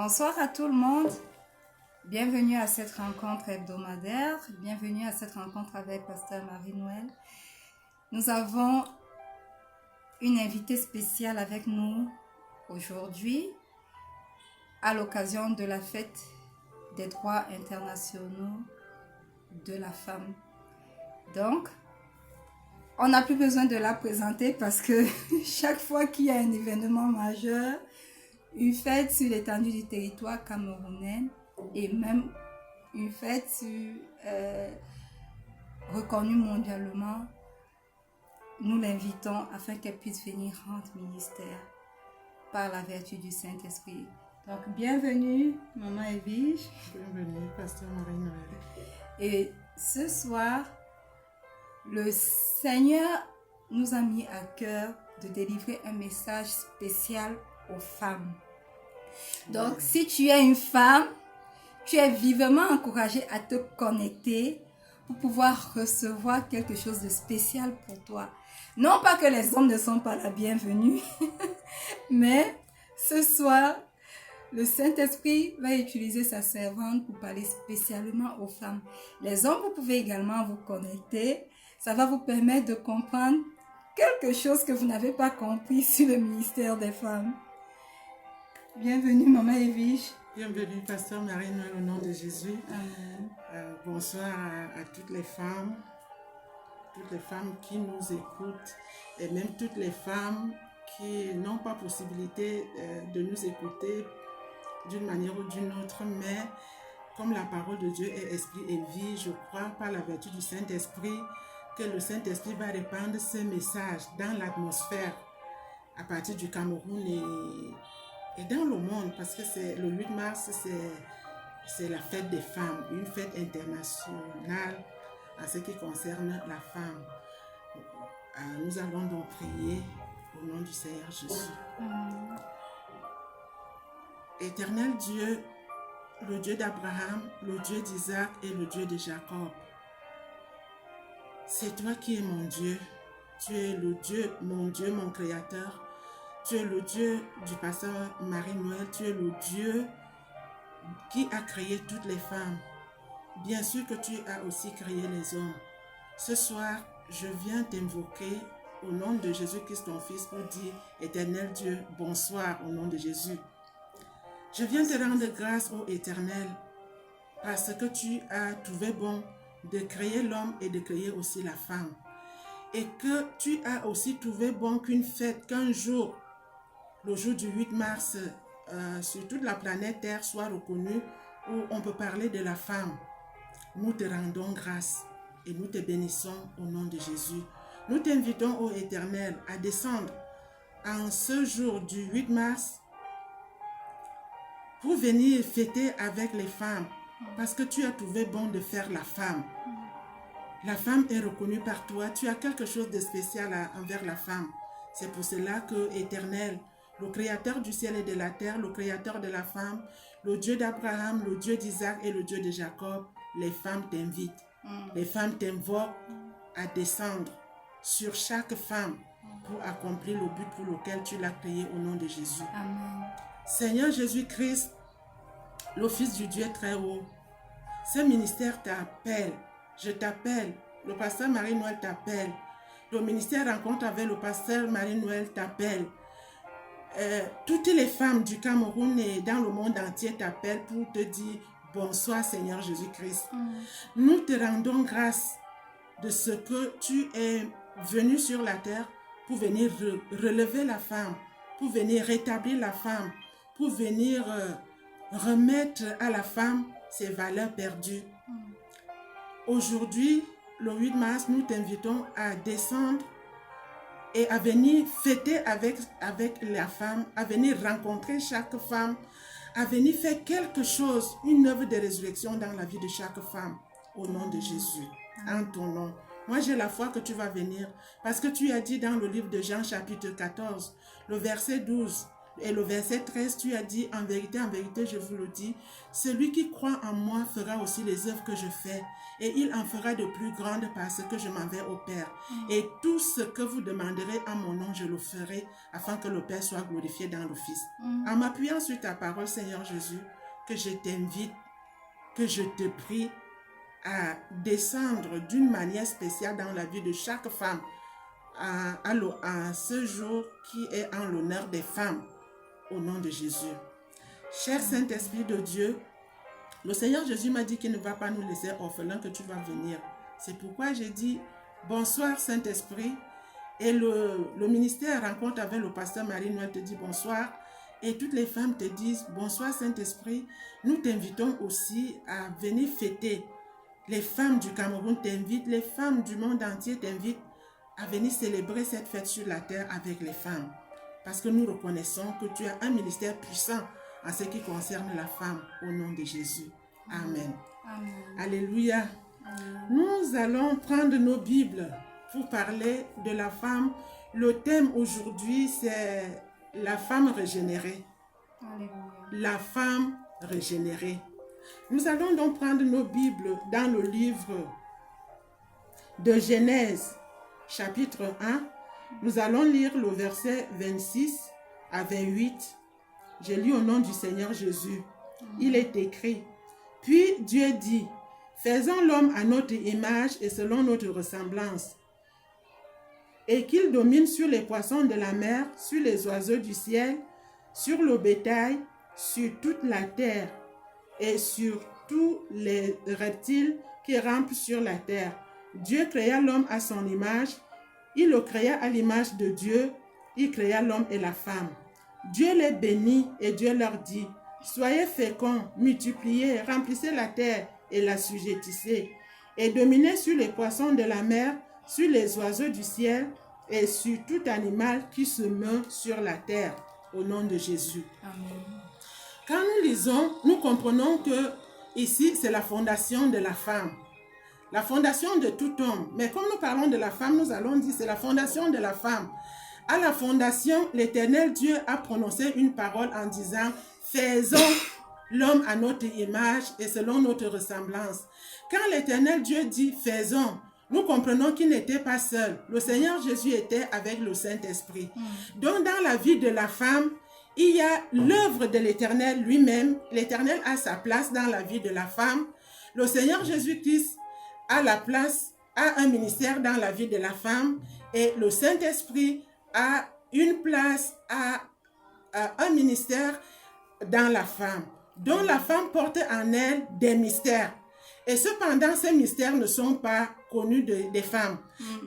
Bonsoir à tout le monde. Bienvenue à cette rencontre hebdomadaire. Bienvenue à cette rencontre avec Pasteur Marie-Noël. Nous avons une invitée spéciale avec nous aujourd'hui à l'occasion de la fête des droits internationaux de la femme. Donc, on n'a plus besoin de la présenter parce que chaque fois qu'il y a un événement majeur, une fête sur l'étendue du territoire camerounais et même une fête reconnue mondialement, nous l'invitons afin qu'elle puisse venir rendre ministère par la vertu du Saint-Esprit. Donc, bienvenue, Maman Evige. Bienvenue, Pasteur Marie-Noël. Et ce soir, le Seigneur nous a mis à cœur de délivrer un message spécial aux femmes. Donc, si tu es une femme, tu es vivement encouragée à te connecter pour pouvoir recevoir quelque chose de spécial pour toi. Non pas que les hommes ne sont pas la bienvenue, mais ce soir, le Saint-Esprit va utiliser sa servante pour parler spécialement aux femmes. Les hommes, vous pouvez également vous connecter. Ça va vous permettre de comprendre quelque chose que vous n'avez pas compris sur le ministère des femmes. Bienvenue, Maman Evige. Bienvenue, Pasteur Marie-Noël, au nom de Jésus. Amen. Bonsoir à toutes les femmes qui nous écoutent et même toutes les femmes qui n'ont pas possibilité de nous écouter d'une manière ou d'une autre, mais comme la parole de Dieu est esprit et vie, je crois par la vertu du Saint-Esprit que le Saint-Esprit va répandre ce message dans l'atmosphère à partir du Cameroun et dans le monde, parce que c'est le 8 mars, c'est la fête des femmes, une fête internationale en ce qui concerne la femme. Nous allons donc prier au nom du Seigneur Jésus. Éternel Dieu, le Dieu d'Abraham, le Dieu d'Isaac et le Dieu de Jacob, c'est toi qui es mon Dieu. Tu es le Dieu, mon Créateur. Tu es le Dieu du pasteur Marie-Noël. Tu es le Dieu qui a créé toutes les femmes. Bien sûr que tu as aussi créé les hommes. Ce soir, je viens t'invoquer au nom de Jésus-Christ, ton Fils, pour dire, Éternel Dieu, bonsoir au nom de Jésus. Je viens te rendre grâce, ô Éternel, parce que tu as trouvé bon de créer l'homme et de créer aussi la femme. Et que tu as aussi trouvé bon qu'un jour, le jour du 8 mars, sur toute la planète Terre soit reconnu, où on peut parler de la femme. Nous te rendons grâce et nous te bénissons au nom de Jésus. Nous t'invitons, ô Éternel, à descendre en ce jour du 8 mars pour venir fêter avec les femmes, parce que tu as trouvé bon de faire la femme. La femme est reconnue par toi. Tu as quelque chose de spécial envers la femme. C'est pour cela que, Éternel, le Créateur du ciel et de la terre, le Créateur de la femme, le Dieu d'Abraham, le Dieu d'Isaac et le Dieu de Jacob, les femmes t'invitent. Les femmes t'invoquent à descendre sur chaque femme pour accomplir le but pour lequel tu l'as créé au nom de Jésus. Amen. Seigneur Jésus-Christ, le Fils du Dieu très haut, ce ministère t'appelle. Je t'appelle. Le pasteur Marie-Noël t'appelle. Le ministère Rencontre avec le pasteur Marie-Noël t'appelle. Toutes les femmes du Cameroun et dans le monde entier t'appellent pour te dire bonsoir Seigneur Jésus-Christ. Nous te rendons grâce de ce que tu es venu sur la terre pour venir relever la femme, pour venir rétablir la femme, pour venir remettre à la femme ses valeurs perdues. Aujourd'hui, le 8 mars, nous t'invitons à descendre et à venir fêter avec la femme, à venir rencontrer chaque femme, à venir faire quelque chose, une œuvre de résurrection dans la vie de chaque femme, au nom de Jésus, en ton nom. Moi, j'ai la foi que tu vas venir, parce que tu as dit dans le livre de Jean, chapitre 14, le verset 12, Et le verset 13, tu as dit, en vérité, je vous le dis, celui qui croit en moi fera aussi les œuvres que je fais. Et il en fera de plus grandes parce que je m'en vais au Père. Et tout ce que vous demanderez en mon nom, je le ferai afin que le Père soit glorifié dans le Fils. En m'appuyant sur ta parole, Seigneur Jésus, que je t'invite, que je te prie à descendre d'une manière spéciale dans la vie de chaque femme à ce jour qui est en l'honneur des femmes, au nom de Jésus. Cher Saint-Esprit de Dieu, le Seigneur Jésus m'a dit qu'il ne va pas nous laisser orphelins, que tu vas venir. C'est pourquoi j'ai dit bonsoir Saint-Esprit. Et le ministère rencontre avec le pasteur Marie-Noël te dit bonsoir. Et toutes les femmes te disent bonsoir Saint-Esprit. Nous t'invitons aussi à venir fêter. Les femmes du Cameroun t'invitent, les femmes du monde entier t'invitent à venir célébrer cette fête sur la terre avec les femmes. Parce que nous reconnaissons que tu as un ministère puissant en ce qui concerne la femme, au nom de Jésus. Amen. Amen. Alléluia. Amen. Nous allons prendre nos Bibles pour parler de la femme. Le thème aujourd'hui, c'est la femme régénérée. Alléluia. La femme régénérée. Nous allons donc prendre nos Bibles dans le livre de Genèse, chapitre 1. Nous allons lire le verset 26 à 28. Je lis au nom du Seigneur Jésus. Il est écrit, « Puis Dieu dit, faisons l'homme à notre image et selon notre ressemblance, et qu'il domine sur les poissons de la mer, sur les oiseaux du ciel, sur le bétail, sur toute la terre, et sur tous les reptiles qui rampent sur la terre. Dieu créa l'homme à son image, il le créa à l'image de Dieu, il créa l'homme et la femme. Dieu les bénit et Dieu leur dit, soyez féconds, multipliez, remplissez la terre et l'assujettissez, et dominez sur les poissons de la mer, sur les oiseaux du ciel et sur tout animal qui se meut sur la terre, au nom de Jésus. » Amen. Quand nous lisons, nous comprenons que ici, c'est la fondation de la femme. La fondation de tout homme. Mais comme nous parlons de la femme, nous allons dire c'est la fondation de la femme. À la fondation, l'Éternel Dieu a prononcé une parole en disant « Faisons l'homme à notre image et selon notre ressemblance. » Quand l'Éternel Dieu dit « Faisons », nous comprenons qu'il n'était pas seul. Le Seigneur Jésus était avec le Saint-Esprit. Donc dans la vie de la femme, il y a l'œuvre de l'Éternel lui-même. L'Éternel a sa place dans la vie de la femme. Le Seigneur Jésus-Christ a la place, a un ministère dans la vie de la femme. Et le Saint-Esprit a une place, a un ministère dans la femme. Donc la femme porte en elle des mystères. Et cependant, ces mystères ne sont pas connus des femmes.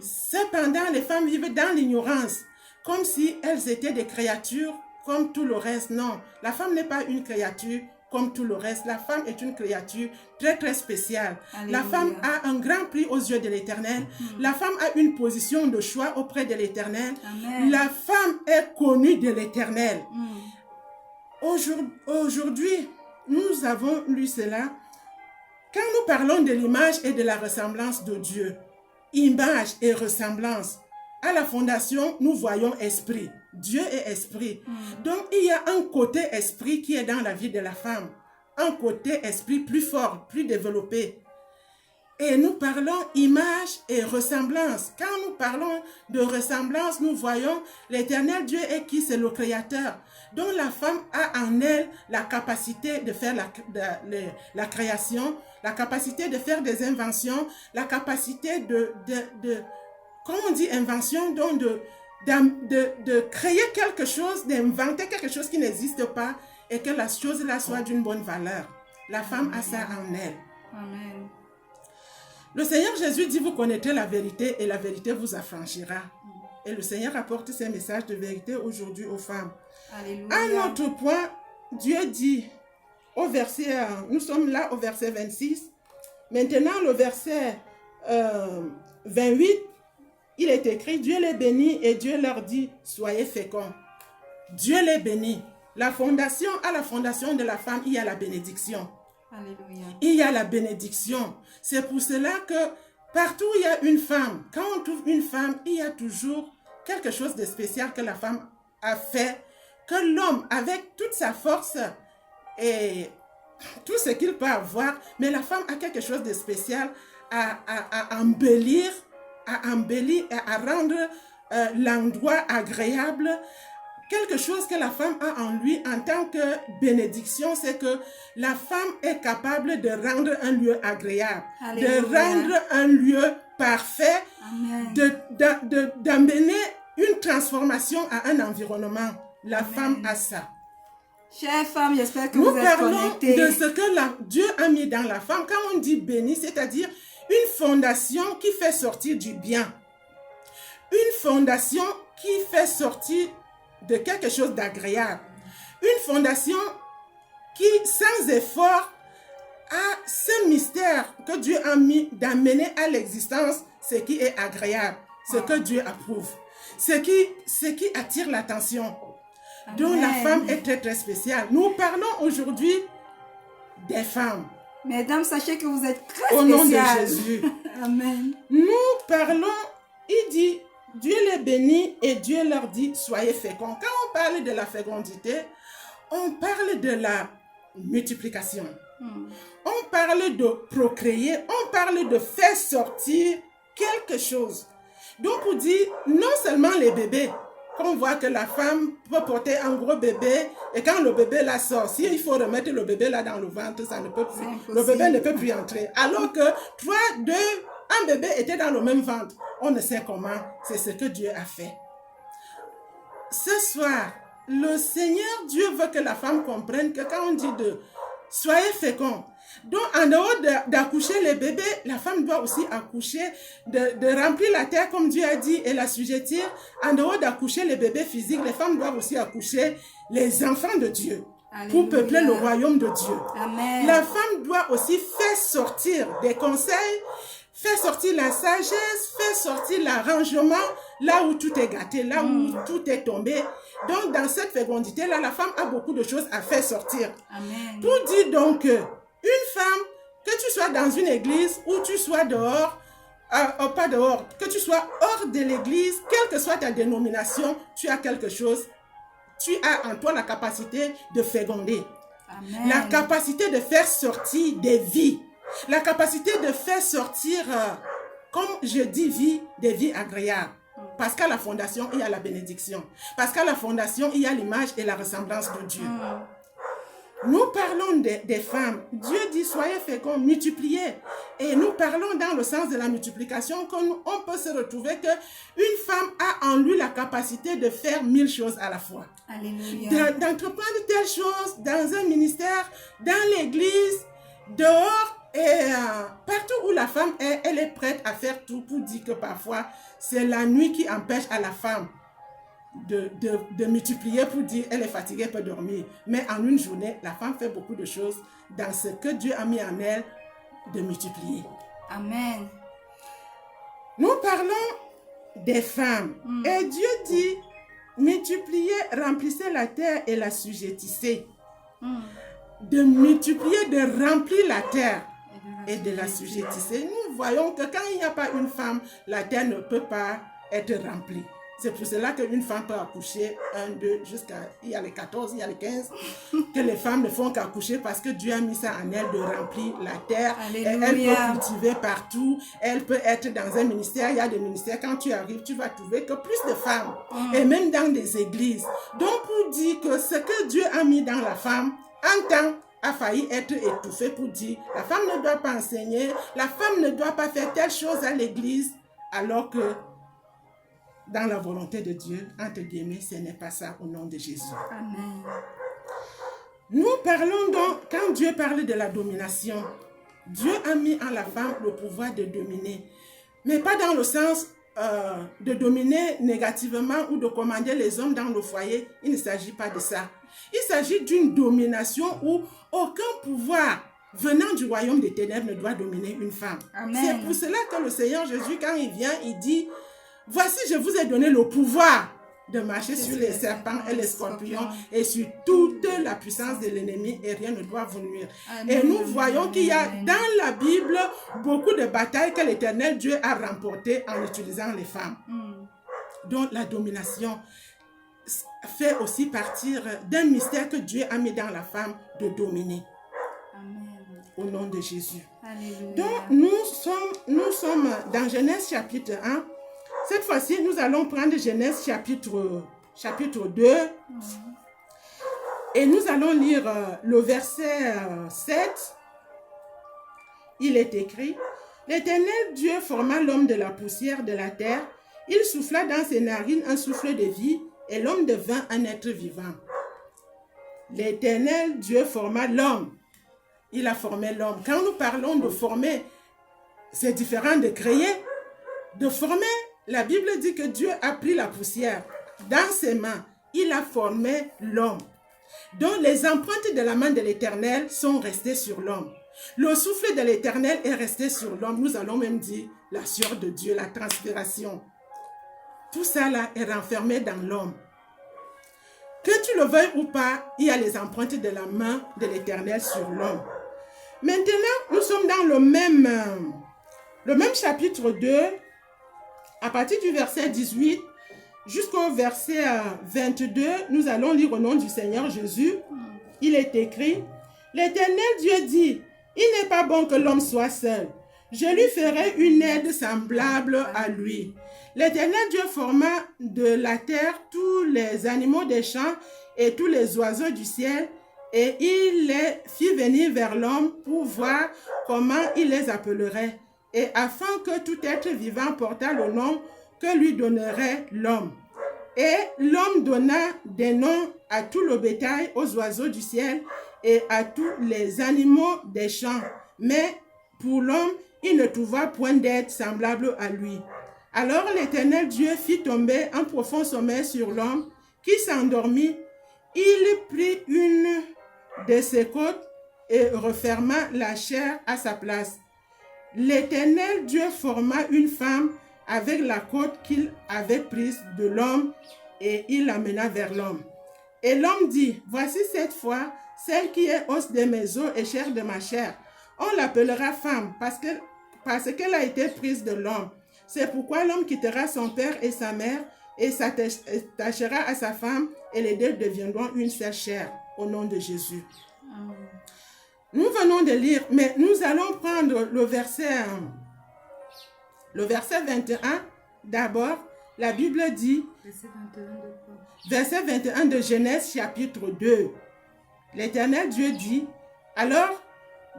Cependant, les femmes vivent dans l'ignorance, comme si elles étaient des créatures comme tout le reste. Non, la femme n'est pas une créature comme tout le reste. La femme est une créature très très spéciale. Alléluia. La femme a un grand prix aux yeux de l'Éternel. La femme a une position de choix auprès de l'Éternel. La femme est connue de l'Éternel. Aujourd'hui, nous avons lu cela. Quand nous parlons de l'image et de la ressemblance de Dieu, image et ressemblance, à la fondation, nous voyons esprit. Dieu est esprit. Donc, il y a un côté esprit qui est dans la vie de la femme. Un côté esprit plus fort, plus développé. Et nous parlons image et ressemblance. Quand nous parlons de ressemblance, nous voyons l'Éternel Dieu est qui? C'est le Créateur. Donc, la femme a en elle la capacité de faire la création, la capacité de faire des inventions, la capacité comment on dit invention, donc de créer quelque chose, d'inventer quelque chose qui n'existe pas et que la chose-là soit d'une bonne valeur. La femme a ça en elle. Amen. Le Seigneur Jésus dit, vous connaîtrez la vérité et la vérité vous affranchira. Et le Seigneur apporte ces messages de vérité aujourd'hui aux femmes. Alléluia. À un autre point, Dieu dit, nous sommes là au verset 26. Maintenant, le verset 28, il est écrit, Dieu les bénit et Dieu leur dit, soyez féconds. Dieu les bénit. À la fondation de la femme, il y a la bénédiction. Alléluia. Il y a la bénédiction. C'est pour cela que partout où il y a une femme, quand on trouve une femme, il y a toujours quelque chose de spécial que la femme a fait que l'homme, avec toute sa force et tout ce qu'il peut avoir, mais la femme a quelque chose de spécial à embellir, à rendre l'endroit agréable. Quelque chose que la femme a en lui en tant que bénédiction, c'est que la femme est capable de rendre un lieu agréable, Alléluia. de rendre un lieu parfait, d'amener une transformation à un environnement. La Amen. femme a ça. Chères femmes, j'espère que Nous vous êtes parlons connectées. de ce que Dieu a mis dans la femme. Quand on dit béni, c'est-à-dire une fondation qui fait sortir du bien. Une fondation qui fait sortir de quelque chose d'agréable. Une fondation qui, sans effort, a ce mystère que Dieu a mis d'amener à l'existence ce qui est agréable, ce que Dieu approuve, ce qui attire l'attention. Donc la femme est très très spéciale. Nous parlons aujourd'hui des femmes. Mesdames, sachez que vous êtes très spéciales. Au nom de Jésus. Amen. Nous parlons, il dit, Dieu les bénit et Dieu leur dit, soyez féconds. Quand on parle de la fécondité, on parle de la multiplication. On parle de procréer, on parle de faire sortir quelque chose. Donc on dit, non seulement les bébés, qu'on voit que la femme peut porter un gros bébé et quand le bébé la sort, si il faut remettre le bébé là dans le ventre, ça ne peut plus. Le bébé ne peut plus entrer. Alors que un bébé était dans le même ventre. On ne sait comment. C'est ce que Dieu a fait. Ce soir, le Seigneur Dieu veut que la femme comprenne que quand on dit de soyez féconds, donc en dehors d'accoucher les bébés, la femme doit aussi accoucher, de remplir la terre comme Dieu a dit et l'assujettir. En dehors d'accoucher les bébés physiques, les femmes doivent aussi accoucher les enfants de Dieu. Alléluia. Pour peupler le royaume de Dieu. Amen. La femme doit aussi faire sortir des conseils, faire sortir la sagesse, faire sortir l'arrangement, là où tout est gâté, là où tout est tombé. Donc, dans cette fécondité-là, la femme a beaucoup de choses à faire sortir. Amen. Pour dire donc que une femme, que tu sois dans une église ou tu sois dehors, pas dehors, que tu sois hors de l'église, quelle que soit ta dénomination, tu as quelque chose. Tu as en toi la capacité de féconder. Amen. La capacité de faire sortir des vies. La capacité de faire sortir, comme je dis, des vies agréables. Parce qu'à la fondation, il y a la bénédiction. Parce qu'à la fondation, il y a l'image et la ressemblance de Dieu. Nous parlons des femmes. Dieu dit, soyez féconds, multipliez. Et nous parlons dans le sens de la multiplication qu'on peut se retrouver qu'une femme a en lui la capacité de faire 1000 choses à la fois. Alléluia. D'entreprendre telle chose dans un ministère, dans l'église, dehors. Et partout où la femme est, elle est prête à faire tout pour dire que parfois, c'est la nuit qui empêche à la femme de multiplier pour dire elle est fatiguée, elle peut dormir. Mais en une journée, la femme fait beaucoup de choses dans ce que Dieu a mis en elle de multiplier. Amen. Nous parlons des femmes. Et Dieu dit, multipliez, remplissez la terre et la sujettissez. De multiplier, de remplir la terre et de la sujettisser. Nous voyons que quand il n'y a pas une femme, la terre ne peut pas être remplie. C'est pour cela qu'une femme peut accoucher 1, 2, jusqu'à, il y a les 14, il y a les 15, que les femmes ne font qu'accoucher parce que Dieu a mis ça en elle de remplir la terre. Alléluia. Et elle peut cultiver partout, elle peut être dans un ministère, il y a des ministères, quand tu arrives, tu vas trouver que plus de femmes, et même dans des églises. Donc pour dire que ce que Dieu a mis dans la femme, un temps, a failli être étouffé pour dire la femme ne doit pas enseigner, la femme ne doit pas faire telle chose à l'église, alors que dans la volonté de Dieu, entre guillemets, ce n'est pas ça au nom de Jésus. Amen. Nous parlons donc, quand Dieu parle de la domination, Dieu a mis en la femme le pouvoir de dominer, mais pas dans le sens de dominer négativement ou de commander les hommes dans le foyer. Il ne s'agit pas de ça. Il s'agit d'une domination où aucun pouvoir venant du royaume des ténèbres ne doit dominer une femme. C'est pour cela que le Seigneur Jésus, quand il vient, il dit, voici, je vous ai donné le pouvoir de marcher sur les serpents et les scorpions et sur toute la puissance de l'ennemi et rien ne doit vous nuire. Amen. Et nous voyons qu'il y a dans la Bible beaucoup de batailles que l'Éternel Dieu a remportées en utilisant les femmes. Donc la domination, fait aussi partir d'un mystère que Dieu a mis dans la femme de dominer. Amen. Au nom de Jésus. Alléluia. Donc, nous sommes dans Genèse chapitre 1. Cette fois-ci, nous allons prendre Genèse chapitre 2. Et nous allons lire le verset 7. Il est écrit: L'Éternel Dieu forma l'homme de la poussière de la terre. Il souffla dans ses narines un souffle de vie, et l'homme devint un être vivant. L'Éternel Dieu forma l'homme. Il a formé l'homme. Quand nous parlons de former, c'est différent de créer. De former, la Bible dit que Dieu a pris la poussière dans ses mains. Il a formé l'homme. Donc les empreintes de la main de l'Éternel sont restées sur l'homme. Le souffle de l'Éternel est resté sur l'homme. Nous allons même dire la sueur de Dieu, la transpiration. Tout ça là est renfermé dans l'homme. Que tu le veuilles ou pas, il y a les empreintes de la main de l'Éternel sur l'homme. Maintenant, nous sommes dans le même chapitre 2, à partir du verset 18 jusqu'au verset 22, nous allons lire au nom du Seigneur Jésus. Il est écrit: L'Éternel Dieu dit: Il n'est pas bon que l'homme soit seul. Je lui ferai une aide semblable à lui. L'Éternel Dieu forma de la terre tous les animaux des champs et tous les oiseaux du ciel, et il les fit venir vers l'homme pour voir comment il les appellerait, et afin que tout être vivant portât le nom que lui donnerait l'homme. Et l'homme donna des noms à tout le bétail, aux oiseaux du ciel et à tous les animaux des champs. Mais pour l'homme, il ne trouva point d'aide semblable à lui. Alors l'Éternel Dieu fit tomber un profond sommeil sur l'homme, qui s'endormit. Il prit une de ses côtes et referma la chair à sa place. L'Éternel Dieu forma une femme avec la côte qu'il avait prise de l'homme, et il l'amena vers l'homme. Et l'homme dit: Voici cette fois celle qui est os de mes os et chair de ma chair. On l'appellera femme parce qu'elle a été prise de l'homme. C'est pourquoi l'homme quittera son père et sa mère et s'attachera à sa femme, et les deux deviendront une seule chair. Au nom de Jésus. Nous venons de lire, mais nous allons prendre le verset 21. D'abord, la Bible dit, verset 21 de Genèse chapitre 2. L'Éternel Dieu dit: Alors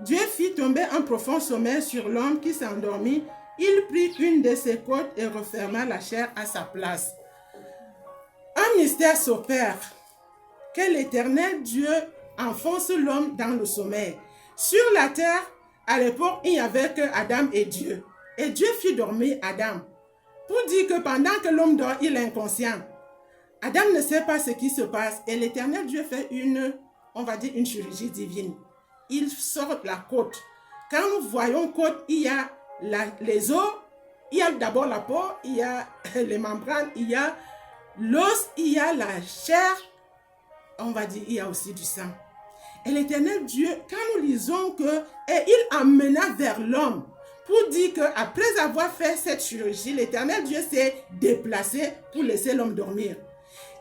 Dieu fit tomber un profond sommeil sur l'homme qui s'endormit. Il prit une de ses côtes et referma la chair à sa place. Un mystère s'opère, que l'Éternel Dieu enfonce l'homme dans le sommeil. Sur la terre, à l'époque, il n'y avait que Adam et Dieu. Et Dieu fit dormir Adam. Pour dire que pendant que l'homme dort, il est inconscient. Adam ne sait pas ce qui se passe. Et l'Éternel Dieu fait une chirurgie divine. Il sort la côte. Quand nous voyons côte, il y a les os, il y a d'abord la peau, il y a les membranes, il y a l'os, il y a la chair. Il y a aussi du sang. Et l'Éternel Dieu, quand nous lisons que, et il amena vers l'homme, pour dire qu'après avoir fait cette chirurgie, l'Éternel Dieu s'est déplacé pour laisser l'homme dormir.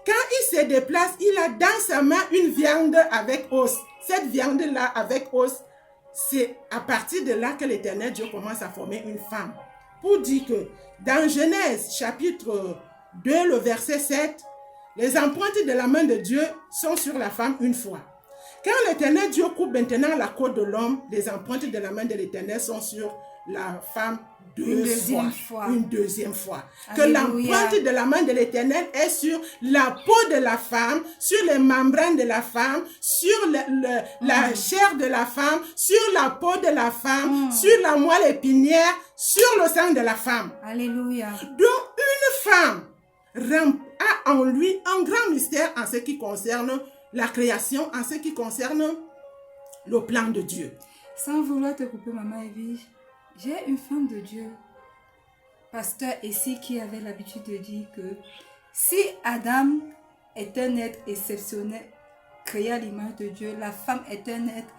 Quand il se déplace, il a dans sa main une viande avec os. Cette viande-là avec os, c'est à partir de là que l'Éternel Dieu commence à former une femme. Pour dire que dans Genèse chapitre 2, le verset 7, les empreintes de la main de Dieu sont sur la femme une fois. Quand l'Éternel Dieu coupe maintenant la côte de l'homme, les empreintes de la main de l'Éternel sont sur la femme une deuxième fois. Que l'empreinte de la main de l'Éternel est sur la peau de la femme, sur les membranes de la femme, sur la chair de la femme, sur la peau de la femme, sur la moelle épinière, sur le sang de la femme. Alléluia. Donc une femme a en lui un grand mystère en ce qui concerne la création, en ce qui concerne le plan de Dieu. Sans vouloir te couper, maman Evie, j'ai une femme de Dieu, pasteur ici, qui avait l'habitude de dire que si Adam est un être exceptionnel, créé à l'image de Dieu, la femme est un être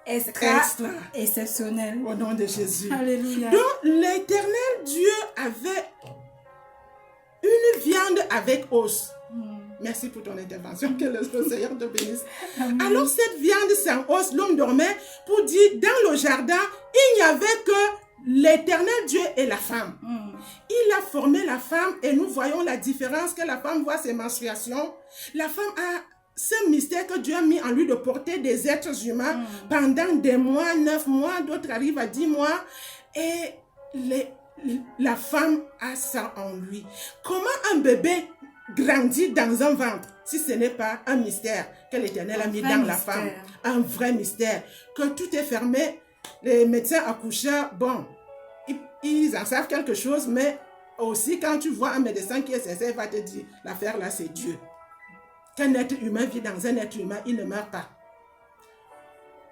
extra exceptionnel. Au nom de Jésus. Alléluia. Donc l'Éternel Dieu avait une viande avec os. Merci pour ton intervention. Que le Seigneur te bénisse. Amen. Alors cette viande sans os, l'homme dormait pour dire, dans le jardin, il n'y avait que l'Éternel Dieu et la femme. Il a formé la femme et nous voyons la différence que la femme voit ses menstruations. La femme a ce mystère que Dieu a mis en lui de porter des êtres humains pendant des mois, 9 mois, d'autres arrivent à 10 mois. Et la femme a ça en lui. Comment un bébé grandit dans un ventre si ce n'est pas un mystère que l'Éternel a mis dans la femme? Un vrai mystère. Que tout est fermé. Les médecins accoucheurs, bon, ils en savent quelque chose, mais aussi quand tu vois un médecin qui est sincère, il va te dire, l'affaire là c'est Dieu. Qu'un être humain vit dans un être humain, il ne meurt pas.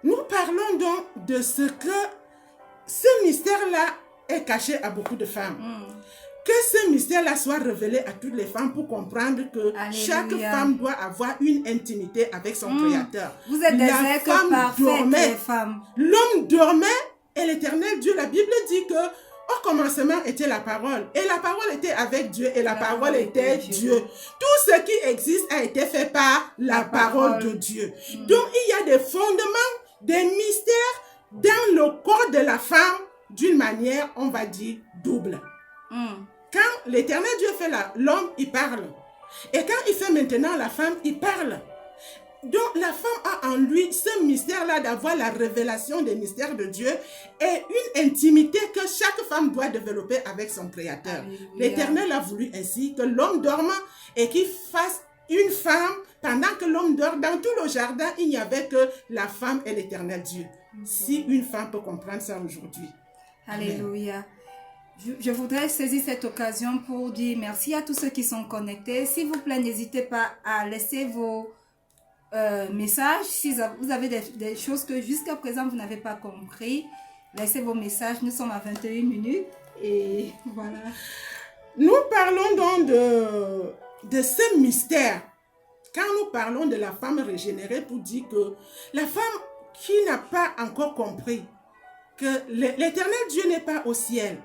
Nous parlons donc de ce que ce mystère-là est caché à beaucoup de femmes. Que ce mystère-là soit révélé à toutes les femmes pour comprendre que chaque femme doit avoir une intimité avec son Créateur. Vous êtes des êtres parfaits, les femmes. L'homme dormait et l'Éternel Dieu, la Bible dit que au commencement était la parole. Et la parole était avec Dieu et la parole était Dieu. Tout ce qui existe a été fait par la parole de Dieu. Donc il y a des fondements, des mystères dans le corps de la femme d'une manière, on va dire, double. Quand l'Éternel Dieu fait l'homme, il parle. Et quand il fait maintenant la femme, il parle. Donc la femme a en lui ce mystère-là d'avoir la révélation des mystères de Dieu et une intimité que chaque femme doit développer avec son Créateur. L'Éternel a voulu ainsi que l'homme dorme et qu'il fasse une femme pendant que l'homme dort. Dans tout le jardin, il n'y avait que la femme et l'Éternel Dieu. Si une femme peut comprendre ça aujourd'hui. Alléluia. Je voudrais saisir cette occasion pour dire merci à tous ceux qui sont connectés. S'il vous plaît, n'hésitez pas à laisser vos messages. Si vous avez des choses que jusqu'à présent vous n'avez pas compris, laissez vos messages. Nous sommes à 21 minutes et voilà. Nous parlons donc de ce mystère. Quand nous parlons de la femme régénérée, pour dire que la femme qui n'a pas encore compris que l'Éternel Dieu n'est pas au ciel.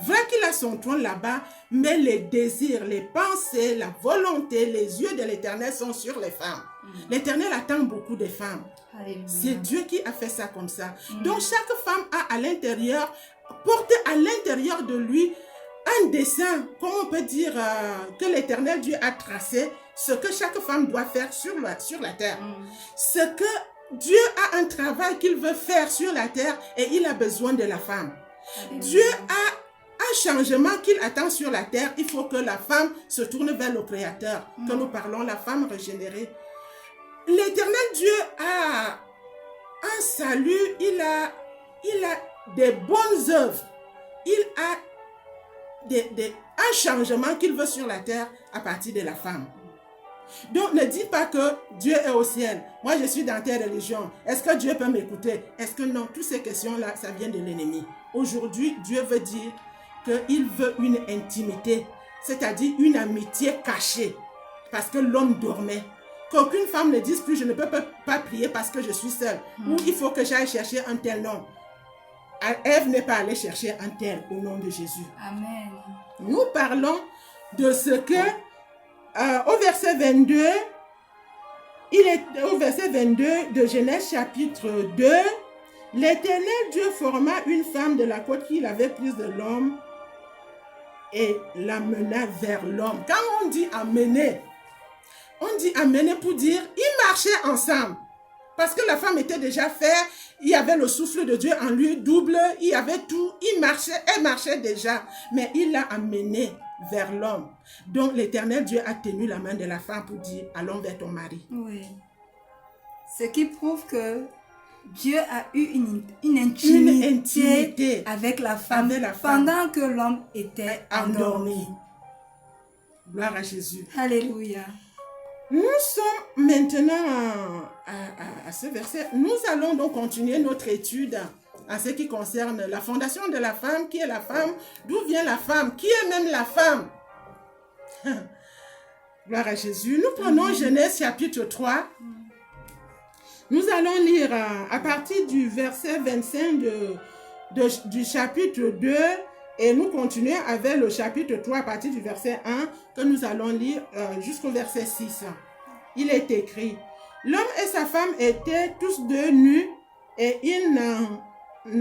Vrai qu'il a son trône là-bas, mais les désirs, les pensées, la volonté, les yeux de l'Éternel sont sur les femmes. L'Éternel attend beaucoup de femmes. C'est Dieu qui a fait ça comme ça. Donc chaque femme a à l'intérieur, porte à l'intérieur de lui un dessin, comme on peut dire, que l'Éternel Dieu a tracé, ce que chaque femme doit faire sur la terre. Ce que Dieu a un travail qu'il veut faire sur la terre et il a besoin de la femme. Dieu a un changement qu'il attend sur la terre. Il faut que la femme se tourne vers le Créateur. Que nous parlons, la femme régénérée. L'Éternel Dieu a un salut, il a des bonnes œuvres. Il a un changement qu'il veut sur la terre à partir de la femme. Donc ne dis pas que Dieu est au ciel. Moi je suis dans telle religion. Est-ce que Dieu peut m'écouter? Est-ce que non? Toutes ces questions-là, ça vient de l'ennemi. Aujourd'hui, Dieu veut dire qu'il veut une intimité, c'est-à-dire une amitié cachée. Parce que l'homme dormait. Qu'aucune femme ne dise plus, je ne peux pas prier parce que je suis seule. Ou il faut que j'aille chercher un tel nom. Ève n'est pas allée chercher un tel au nom de Jésus. Amen. Nous parlons de ce que, au verset 22, il est au verset 22 de Genèse chapitre 2, l'Éternel Dieu forma une femme de la côte qu'il avait prise de l'homme et l'amena vers l'homme. Quand on dit amener, on dit amener pour dire, ils marchaient ensemble. Parce que la femme était déjà faite, il y avait le souffle de Dieu en lui double, il y avait tout, elle marchait déjà, mais il l'a amenée vers l'homme. Donc l'Éternel Dieu a tenu la main de la femme pour dire, allons vers ton mari. Oui. Ce qui prouve que Dieu a eu une intimité avec la femme, pendant que l'homme était endormi. Gloire à Jésus. Alléluia. Nous sommes maintenant à ce verset. Nous allons donc continuer notre étude en ce qui concerne la fondation de la femme. Qui est la femme? D'où vient la femme? Qui est même la femme? Gloire à Jésus. Nous prenons Genèse chapitre 3. Nous allons lire à partir du verset 25 du chapitre 2 Et nous continuons avec le chapitre 3 à partir du verset 1 que nous allons lire jusqu'au verset 6. Il est écrit, l'homme et sa femme étaient tous deux nus et ils n'en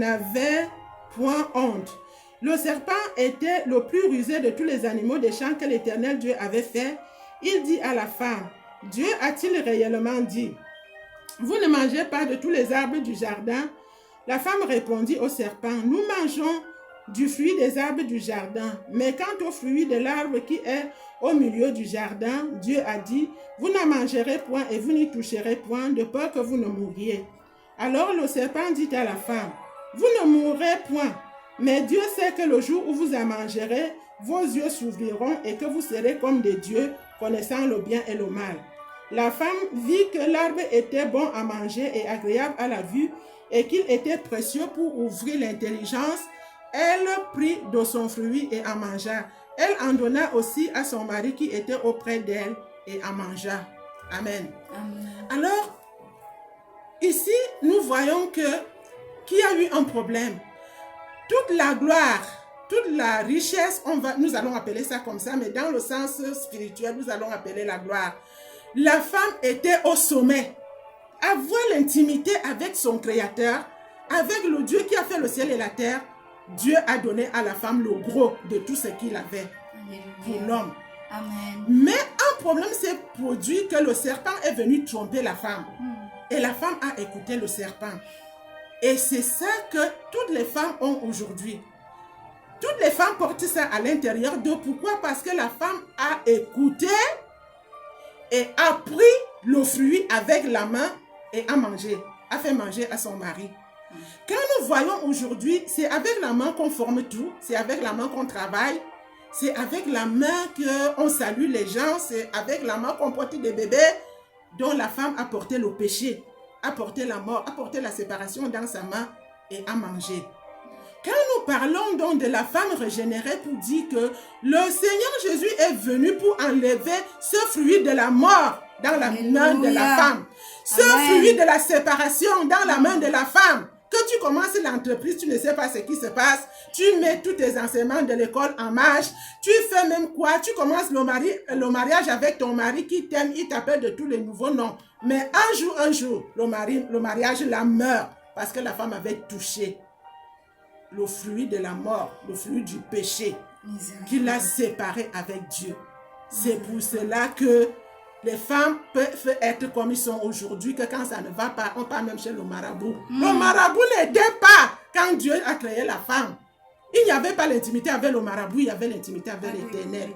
avaient point honte. Le serpent était le plus rusé de tous les animaux des champs que l'Éternel Dieu avait fait. Il dit à la femme, Dieu a-t-il réellement dit, vous ne mangez pas de tous les arbres du jardin? La femme répondit au serpent, nous mangeons du fruit des arbres du jardin, mais quant au fruit de l'arbre qui est au milieu du jardin, Dieu a dit, vous n'en mangerez point et vous n'y toucherez point, de peur que vous ne mouriez. Alors le serpent dit à la femme, vous ne mourrez point, mais Dieu sait que le jour où vous en mangerez, vos yeux s'ouvriront et que vous serez comme des dieux, connaissant le bien et le mal. La femme vit que l'arbre était bon à manger et agréable à la vue, et qu'il était précieux pour ouvrir l'intelligence. Elle prit de son fruit et en mangea. Elle en donna aussi à son mari qui était auprès d'elle et en mangea. Amen. Amen. Alors, ici, nous voyons qu'il y a eu un problème. Toute la gloire, toute la richesse, nous allons appeler ça comme ça, mais dans le sens spirituel, nous allons appeler la gloire. La femme était au sommet. Avoir l'intimité avec son Créateur, avec le Dieu qui a fait le ciel et la terre, Dieu a donné à la femme le gros de tout ce qu'il avait pour l'homme. Mais un problème s'est produit que le serpent est venu tromper la femme. Et la femme a écouté le serpent. Et c'est ça que toutes les femmes ont aujourd'hui. Toutes les femmes portent ça à l'intérieur d'eux. Pourquoi? Parce que la femme a écouté et a pris le fruit avec la main et a mangé, a fait manger à son mari. Quand nous voyons aujourd'hui, c'est avec la main qu'on forme tout, c'est avec la main qu'on travaille, c'est avec la main qu'on salue les gens, c'est avec la main qu'on porte des bébés, dont la femme a porté le péché, a porté la mort, a porté la séparation dans sa main et a mangé. Quand nous parlons donc de la femme régénérée pour dire que le Seigneur Jésus est venu pour enlever ce fruit de la mort dans la main de la femme, ce fruit de la séparation dans la main de la femme. Que tu commences l'entreprise, tu ne sais pas ce qui se passe, tu mets tous tes enseignements de l'école en marche, tu fais même quoi, tu commences le mariage avec ton mari qui t'aime, il t'appelle de tous les nouveaux noms. Mais un jour, le mariage là meurt parce que la femme avait touché le fruit de la mort, le fruit du péché qui l'a séparé avec Dieu. C'est pour cela que les femmes peuvent être comme ils sont aujourd'hui, que quand ça ne va pas, on part même chez le marabout. Le marabout n'aidait pas quand Dieu a créé la femme. Il n'y avait pas l'intimité avec le marabout, il y avait l'intimité avec l'Éternel.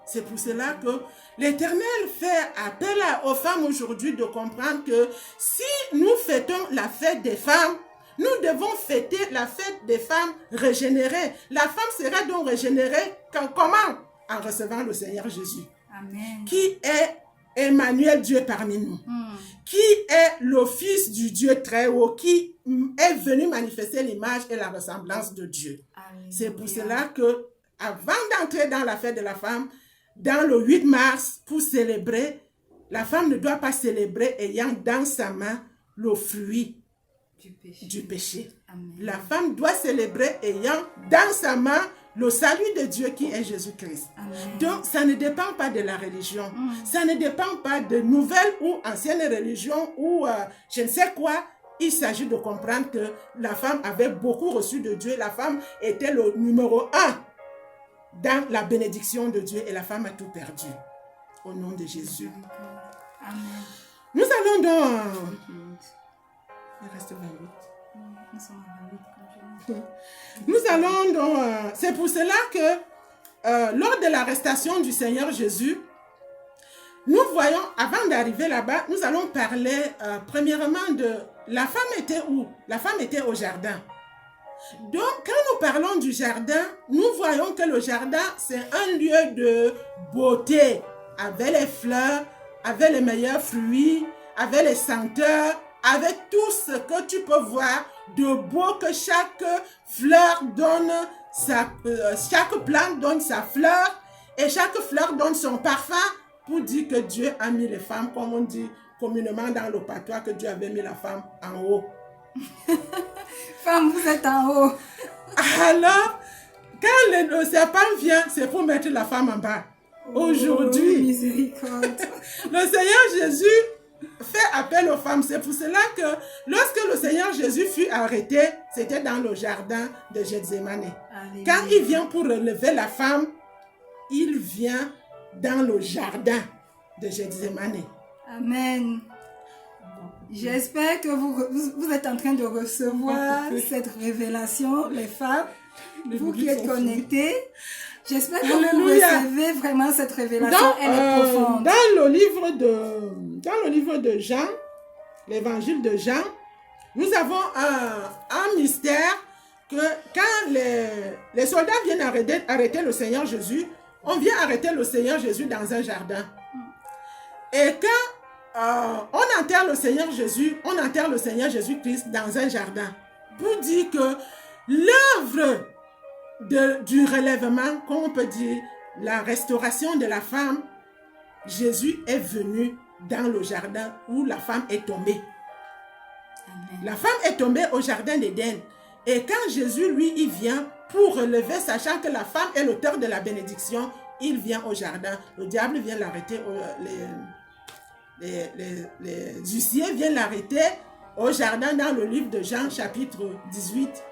C'est pour cela que l'Éternel fait appel aux femmes aujourd'hui de comprendre que si nous fêtons la fête des femmes, nous devons fêter la fête des femmes régénérées. La femme sera donc régénérée comment? En recevant le Seigneur Jésus. Amen. Qui est Emmanuel, Dieu parmi nous. Qui est le Fils du Dieu très haut, qui est venu manifester l'image et la ressemblance de Dieu. C'est pour cela que, avant d'entrer dans la fête de la femme, dans le 8 mars, pour célébrer, la femme ne doit pas célébrer ayant dans sa main le fruit du péché. La femme doit célébrer ayant dans sa main le salut de Dieu qui est Jésus-Christ. Donc, ça ne dépend pas de la religion. Ça ne dépend pas de nouvelles ou anciennes religions ou je ne sais quoi. Il s'agit de comprendre que la femme avait beaucoup reçu de Dieu. La femme était le numéro 1 dans la bénédiction de Dieu et la femme a tout perdu. Au nom de Jésus. Amen. Nous allons donc... Il reste 28. Nous allons donc... c'est pour cela que lors de l'arrestation du Seigneur Jésus, nous voyons, avant d'arriver là-bas, nous allons parler premièrement de... La femme était où? La femme était au jardin. Donc, quand nous parlons du jardin, nous voyons que le jardin, c'est un lieu de beauté, avec les fleurs, avec les meilleurs fruits, avec les senteurs, avec tout ce que tu peux voir de beau que chaque fleur donne, chaque plante donne sa fleur et chaque fleur donne son parfum pour dire que Dieu a mis les femmes, comme on dit communément dans le patois, que Dieu avait mis la femme en haut. Femme, vous êtes en haut. Alors, Quand le serpent vient, c'est pour mettre la femme en bas. Aujourd'hui, miséricorde. le Seigneur Jésus fait appel aux femmes. C'est pour cela que lorsque le Seigneur Jésus fut arrêté, c'était dans le jardin de Gethsémane. Quand il vient pour relever la femme, il vient dans le jardin de Gethsémane. Amen. J'espère que vous êtes en train de recevoir cette révélation, les femmes, vous qui êtes connectés. J'espère que vous recevez vraiment cette révélation, elle est profonde. Dans le livre de Jean, l'évangile de Jean, nous avons un mystère que quand les soldats viennent arrêter le Seigneur Jésus, on vient arrêter le Seigneur Jésus dans un jardin. Et quand on enterre le Seigneur Jésus-Christ dans un jardin, pour dire que l'œuvre du relèvement, comme on peut dire, la restauration de la femme, Jésus est venu dans le jardin où la femme est tombée. Amen. La femme est tombée au jardin d'Éden. Et quand Jésus, lui, il vient pour relever, sachant que la femme est l'auteur de la bénédiction, il vient au jardin. Le diable vient l'arrêter, les huissiers viennent l'arrêter au jardin dans le livre de Jean, chapitre 18.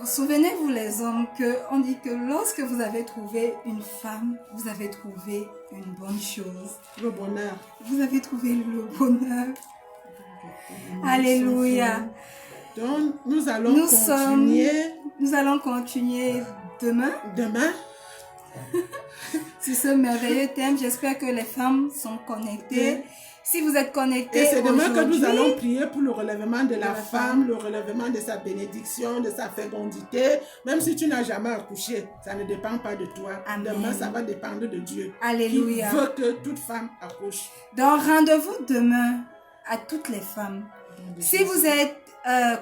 Souvenez-vous les hommes qu'on dit que lorsque vous avez trouvé une femme, vous avez trouvé une bonne chose. Le bonheur. Vous avez trouvé le bonheur. Alléluia. Donc nous allons continuer demain. Sur ce merveilleux thème, j'espère que les femmes sont connectées. Si vous êtes connectés, et c'est demain que nous allons prier pour le relèvement de la femme, le relèvement de sa bénédiction, de sa fécondité. Même si tu n'as jamais accouché, ça ne dépend pas de toi. Amen. Demain, ça va dépendre de Dieu. Alléluia. Qui veut que toute femme accouche. Donc, rendez-vous demain à toutes les femmes. Si vous êtes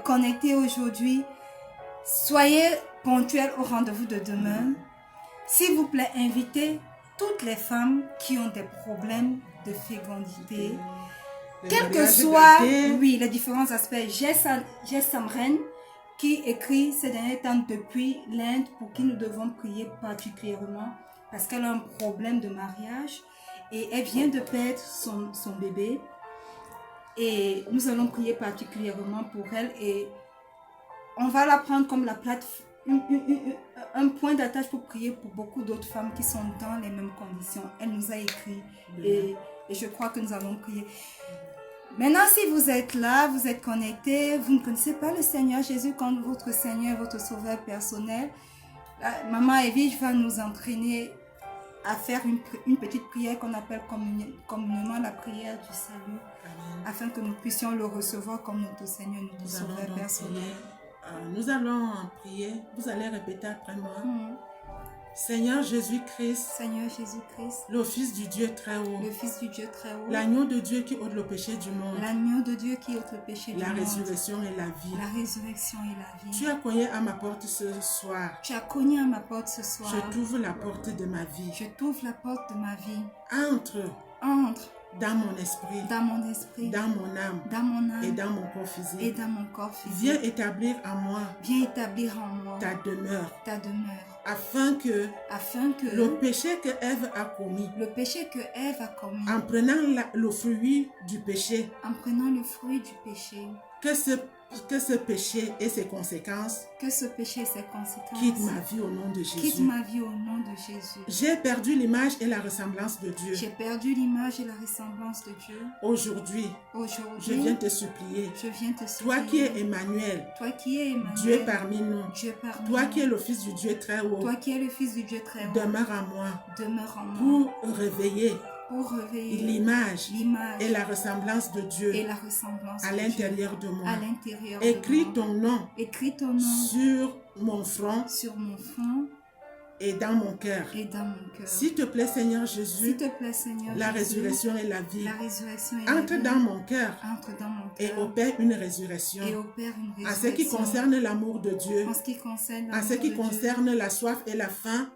connectés aujourd'hui, soyez ponctuels au rendez-vous de demain. S'il vous plaît, invitez toutes les femmes qui ont des problèmes de fécondité, quel que soit, les différents aspects. J'ai Samren qui écrit ces derniers temps depuis l'Inde pour qui nous devons prier particulièrement parce qu'elle a un problème de mariage et elle vient de perdre son bébé et nous allons prier particulièrement pour elle et on va la prendre comme la plateforme, un point d'attache pour prier pour beaucoup d'autres femmes qui sont dans les mêmes conditions. Elle nous a écrit et je crois que nous allons prier. Maintenant, si vous êtes là, vous êtes connectés, vous ne connaissez pas le Seigneur Jésus comme votre Seigneur, votre Sauveur personnel, Maman Evie va nous entraîner à faire une petite prière qu'on appelle communément la prière du salut. Amen. Afin que nous puissions le recevoir comme notre Seigneur, notre Sauveur personnel. Nous allons prier. Vous allez répéter après moi. Seigneur Jésus-Christ, le Fils du Dieu très haut, l'agneau de Dieu qui ôte le péché du monde, la résurrection et la vie. Tu as cogné à ma porte ce soir. Je t'ouvre la porte de ma vie. Entre dans mon esprit, dans mon âme et dans mon corps physique. Viens établir en moi ta demeure. Afin que le péché que Ève a commis, en prenant le fruit du péché, que ce péché et ses conséquences quittent ma vie au nom de Jésus. J'ai perdu l'image et la ressemblance de Dieu. Aujourd'hui, je viens te supplier. Toi qui es Emmanuel, Dieu parmi nous, toi qui es le Fils du Dieu très haut, demeure en moi pour réveiller l'image et la ressemblance de Dieu à l'intérieur de moi. Écris ton nom sur mon front et dans mon cœur. S'il te plaît, Seigneur Jésus, la résurrection et la vie, entre dans mon cœur et opère une résurrection. En ce qui concerne l'amour de Dieu, en ce qui concerne la soif et la faim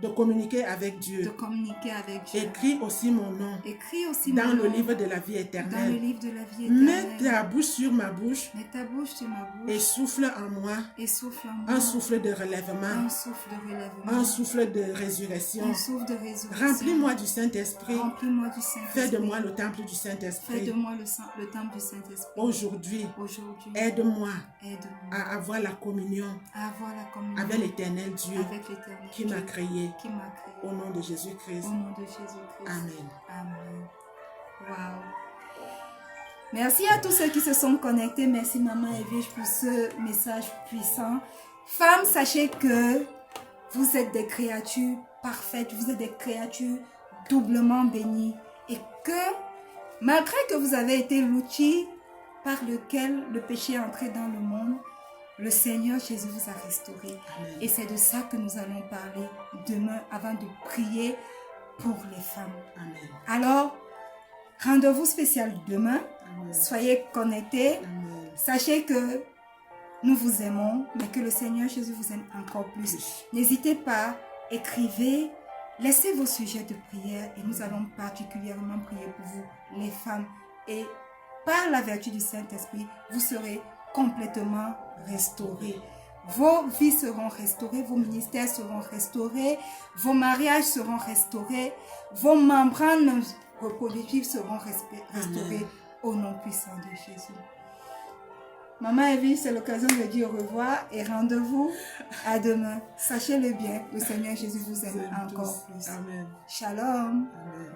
de communiquer avec Dieu. de communiquer avec Dieu. Écris aussi mon nom Écris aussi dans mon le nom livre de la vie dans le éternelle. livre de la vie Mets éternelle. ta bouche sur ma bouche Mets ta bouche sur ma et bouche souffle en moi et souffle en moi un souffle de relèvement, un souffle de relèvement, un souffle de résurrection. un souffle de résurrection. Remplis-moi du Saint-Esprit. Remplis-moi du Fais Saint-Esprit. de moi le temple du Fais Saint-Esprit. de moi le temple du Saint-Esprit. Aujourd'hui, Aujourd'hui, aide-moi aide-moi à avoir la communion à avoir la communion avec l'éternel Dieu avec l'éternel qui m'a Dieu créé. qui m'a créé. Au nom de Jésus-Christ. Au nom de Jésus-Christ. Amen. Amen. Wow. Merci à tous ceux qui se sont connectés. Merci Maman Evige pour ce message puissant. Femmes, sachez que vous êtes des créatures parfaites. Vous êtes des créatures doublement bénies. Et que malgré que vous avez été l'outil par lequel le péché est entré dans le monde, le Seigneur Jésus vous a restauré. Amen. Et c'est de ça que nous allons parler demain avant de prier pour les femmes. Amen. Alors, rendez-vous spécial demain. Amen. Soyez connectés. Amen. Sachez que nous vous aimons, mais que le Seigneur Jésus vous aime encore plus. N'hésitez pas, écrivez, laissez vos sujets de prière et nous allons particulièrement prier pour vous, les femmes. Et par la vertu du Saint-Esprit, vous serez complètement restaurés. Vos vies seront restaurées, vos ministères seront restaurés, vos mariages seront restaurés, vos membranes reproductives seront restaurées au nom puissant de Jésus. Maman Evie, c'est l'occasion de dire au revoir et rendez-vous à demain. Sachez-le bien, le Seigneur Jésus vous aime encore plus. Amen. Shalom. Amen.